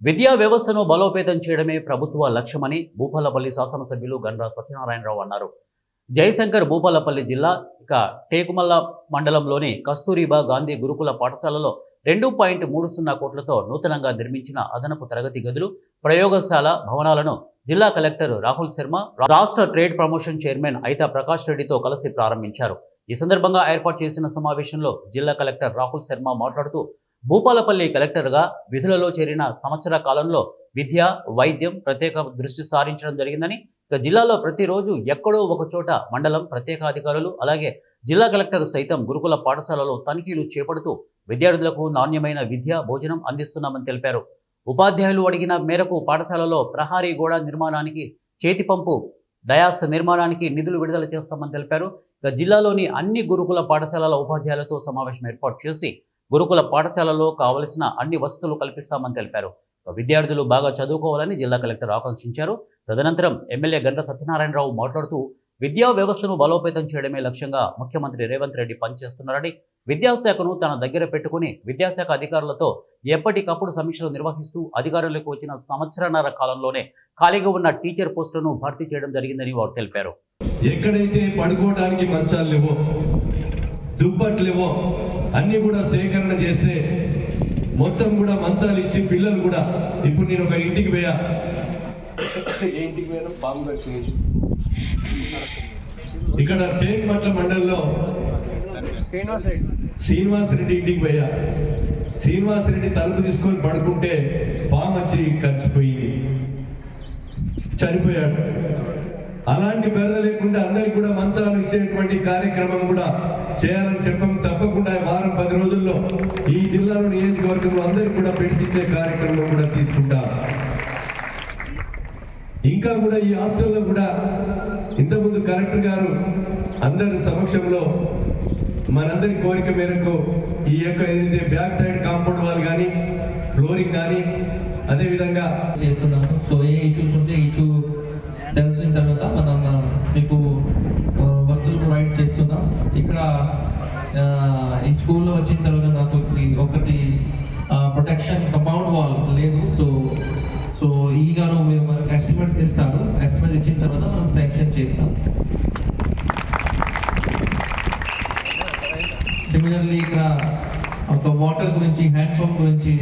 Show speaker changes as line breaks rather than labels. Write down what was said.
విద్యా వ్యవస్థను బలోపేతం చేయడమే ప్రభుత్వ లక్ష్యమని భూపాలపల్లి శాసనసభ్యులు గండ్ర సత్యనారాయణరావు అన్నారు. జయశంకర్ భూపాలపల్లి జిల్లా టేకుమల్ల మండలంలోని కస్తూరిబా గాంధీ గురుకుల పాఠశాలలో 2.30 కోట్లతో నూతనంగా నిర్మించిన అదనపు తరగతి గదులు, ప్రయోగశాల భవనాలను జిల్లా కలెక్టర్ రాహుల్ శర్మ, రాష్ట్ర ట్రేడ్ ప్రమోషన్ చైర్మన్ ఐతా ప్రకాష్ రెడ్డితో కలిసి ప్రారంభించారు. ఈ సందర్భంగా ఏర్పాటు చేసిన సమావేశంలో జిల్లా కలెక్టర్ రాహుల్ శర్మ మాట్లాడుతూ, భూపాలపల్లి కలెక్టర్గా విధులలో చేరిన సంవత్సర కాలంలో విద్య, వైద్యం ప్రత్యేక దృష్టి సారించడం జరిగిందని, జిల్లాలో ప్రతిరోజు ఎక్కడో ఒక చోట మండలం ప్రత్యేక అధికారులు అలాగే జిల్లా కలెక్టర్ సైతం గురుకుల పాఠశాలలో తనిఖీలు చేపడుతూ విద్యార్థులకు నాణ్యమైన విద్య, భోజనం అందిస్తున్నామని తెలిపారు. ఉపాధ్యాయులు అడిగిన మేరకు పాఠశాలలో ప్రహారీ గోడ నిర్మాణానికి, చేతి పంపు డయాస్ నిర్మాణానికి నిధులు విడుదల చేస్తామని తెలిపారు. జిల్లాలోని అన్ని గురుకుల పాఠశాలల ఉపాధ్యాయులతో సమావేశం ఏర్పాటు చేసి గురుకుల పాఠశాలలో కావలసిన అన్ని వసతులు కల్పిస్తామని తెలిపారు. విద్యార్థులు బాగా చదువుకోవాలని జిల్లా కలెక్టర్ ఆకాంక్షించారు. తదనంతరం ఎమ్మెల్యే గండ్ర సత్యనారాయణరావు మాట్లాడుతూ, విద్యా వ్యవస్థను బలోపేతం చేయడమే లక్ష్యంగా ముఖ్యమంత్రి రేవంత్ రెడ్డి పనిచేస్తున్నారని, విద్యాశాఖను తన దగ్గర పెట్టుకుని విద్యాశాఖ అధికారులతో ఎప్పటికప్పుడు సమీక్షలు నిర్వహిస్తూ అధికారులకు వచ్చిన సంవత్సరన్నర కాలంలోనే ఖాళీగా ఉన్న టీచర్ పోస్టులను భర్తీ చేయడం జరిగిందని వారు తెలిపారు.
ఎక్కడైతే పడుకోవడానికి మంచాలు లేవో, దుప్పట్లేవో అన్ని కూడా సేకరణ చేస్తే మొత్తం కూడా మంచాలు ఇచ్చి పిల్లలు కూడా, ఇప్పుడు నేను ఒక ఇంటికి పోయా, ఇక్కడ టేకుమట్ల మండలంలో శ్రీనివాసరెడ్డి ఇంటికి పోయా, శ్రీనివాసరెడ్డి తలుపు తీసుకొని పడుకుంటే పాము వచ్చి కలిసిపోయింది, చనిపోయాడు. అలాంటి బెరద లేకుండా అందరికి కూడా మంచాలు ఇచ్చేటువంటి కార్యక్రమం కూడా చేయాలని చెప్పం. తప్పకుండా వారం 10 రోజుల్లో ఈ జిల్లాలో నియోజకవర్గంలో అందరికి కూడా పెట్టించే కార్యక్రమం కూడా తీసుకుంటాం. ఇంకా కూడా ఈ హాస్టల్లో కూడా ఇంతకుముందు కలెక్టర్ గారు అందరి సమక్షంలో మనందరి కోరిక మేరకు ఈ యొక్క ఏదైతే బ్యాక్ సైడ్ కాంపౌండ్ వాల్ కానీ, ఫ్లోరింగ్ కానీ అదేవిధంగా
చేస్తున్నాము. సో ఏ ఇష్యూస్ ఉంటే ఇష్యూ తెలిసిన తర్వాత మనం మీకు వస్తువులు ప్రొవైడ్ చేస్తున్నాం. ఇక్కడ ఈ స్కూల్లో వచ్చిన తర్వాత నాకు ఒకటి ప్రొటెక్షన్ కంపౌండ్ వాల్ లేదు. సో ఈ గారు ఎస్టిమేట్స్ ఇస్తారు. ఎస్టిమేట్స్ ఇచ్చిన తర్వాత మనం శాంక్షన్ చేస్తాం. సిమిలర్లీ ఇక్కడ ఒక వాటర్ గురించి, హ్యాండ్ పంప్ గురించి